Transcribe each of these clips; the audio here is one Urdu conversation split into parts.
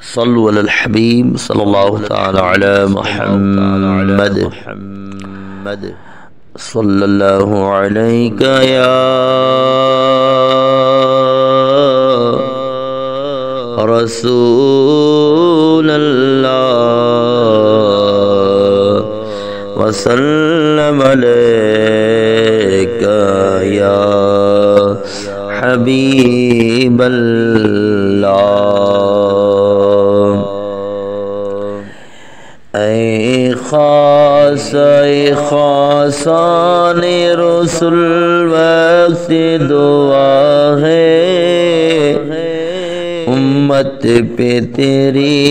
صلوا علی الحبیب صلی اللہ تعالی علی محمد صلی اللہ علیک یا رسول اللہ وسلم علیک یا حبیب اللہ۔ اے خاصان رسول وقت دعا ہے، امت پہ تیری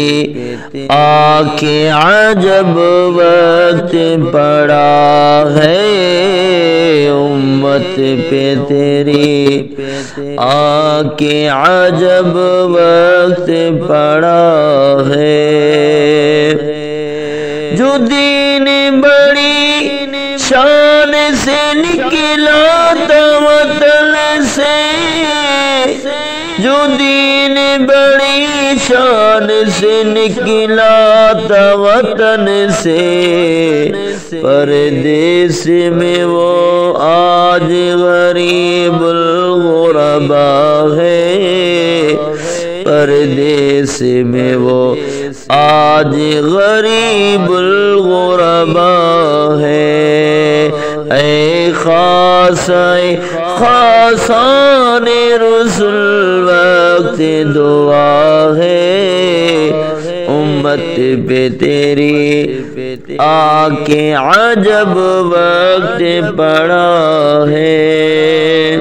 آ کے عجب وقت پڑا ہے، امت پہ تیری آ کے عجب وقت پڑا ہے۔ جو دین بڑی شان سے نکلا تھا وطن سے، جو دین بڑی شان سے نکلا تھا وطن سے، پردیس میں وہ آج غریب الغربا ہے، پردیس میں وہ آج غریب الغربا ہے۔ اے خاصان رسول وقت دعا ہے، امت پہ تیری آ کے عجب وقت پڑا ہے۔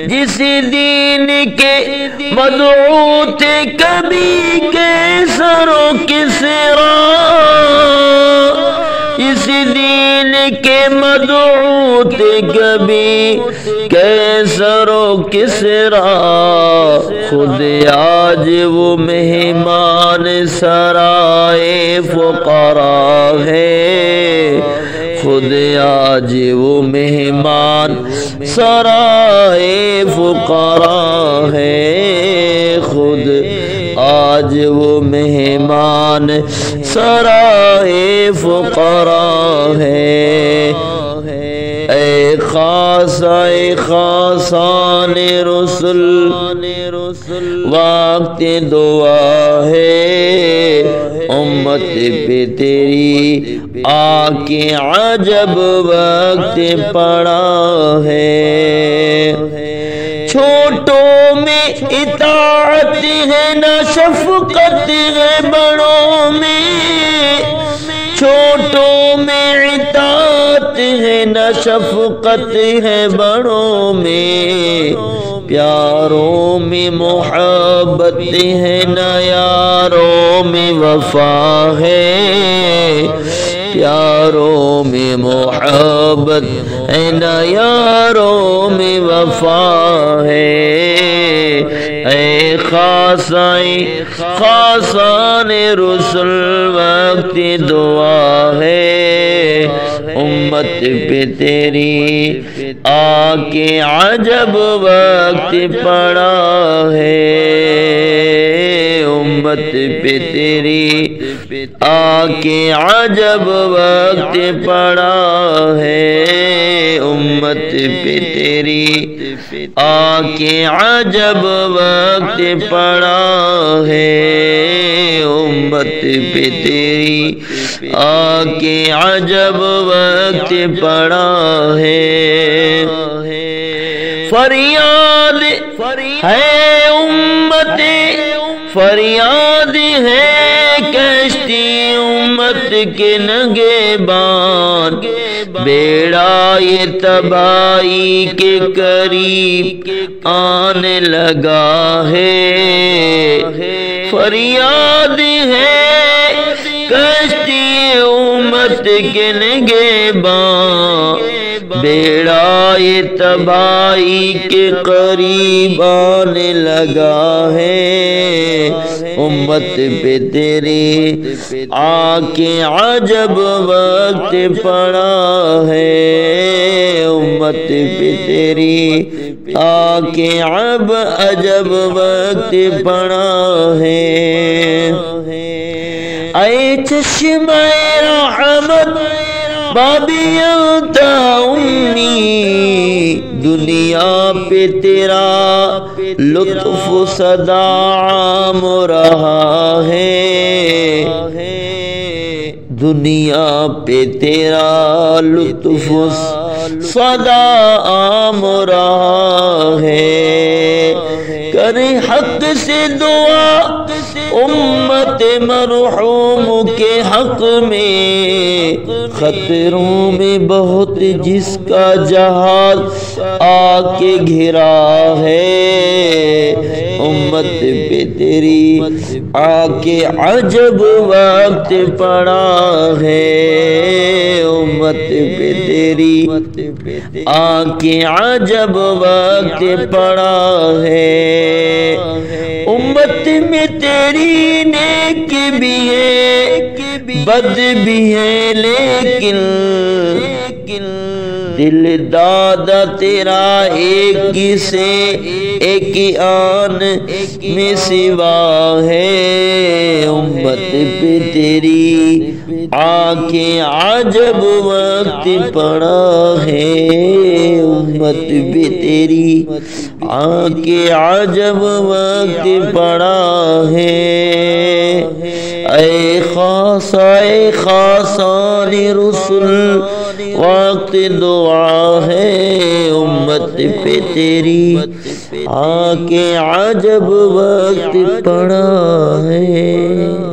جس دین کے مدعو تھے کبھی کیسر و کسریٰ، اس دین کے مدعو تھے کبھی کیسر و کسریٰ، خود آج وہ مہمان سرائے فقراء ہے، خود آج وہ مہمان سرائے فقراء ہے، خود آج وہ مہمان سرائے فقراء ہے۔ اے خاصان رسول وقت دعا ہے، امت پہ تیری آ کے عجب وقت پڑا ہے۔ چھوٹوں میں اطاعت ہے نہ شفقت ہے بڑوں میں، چھوٹوں میں اطاعت ہے نہ شفقت ہے بڑوں میں، پیاروں میں محبت ہے نہ یاروں میں وفا ہے، پیاروں میں محبت ہے نہ یاروں میں وفا ہے۔ اے خاصان رسول وقت دعا ہے، امت پہ تیری آ کے عجب وقت پڑا ہے، امت پہ تیری آ کے عجب وقت پڑا ہے، امت پہ تیری آ کے عجب وقت پڑا ہے، امت پہ تیری آ کے عجب وقت پڑا ہے۔ فریاد ہے امت، فریاد ہے کشتی امت کے نگہبان، بیڑا یہ تباہی کے قریب آنے لگا ہے، فریاد ہے کشتی امت کے نگہبان، بیڑا یہ تباہی کے قریب آنے لگا ہے، امت پہ تیری آ کے عجب وقت پڑا ہے، امت پہ تیری آکے اب عجب وقت پڑا ہے اے چشمہ رحمت بابی انت امی دنیا پہ تیرا لطف صدا عام رہا ہے دنیا پہ تیرا لطف صدا عام رہا ہے کرے حق سے دعا امت مرحوم کے حق میں خطروں میں بہت جس کا جہاز آ کے گھرا ہے امت پہ تیری آ کے عجب وقت پڑا ہے امت پہ تیری آ کے عجب وقت پڑا ہے امت میں تیری نیک بھی ہے بد بھی ہے لیکن دل دادا تیرا ایک ہی سے ایک ہی آن میں سوا ہے امت پہ تیری آ کے عجب وقت پڑا ہے امت پہ تیری آ کے عجب وقت پڑا ہے اے خاصان رسل وقت دعا ہے امت پہ تیری آ کے عجب وقت پڑا ہے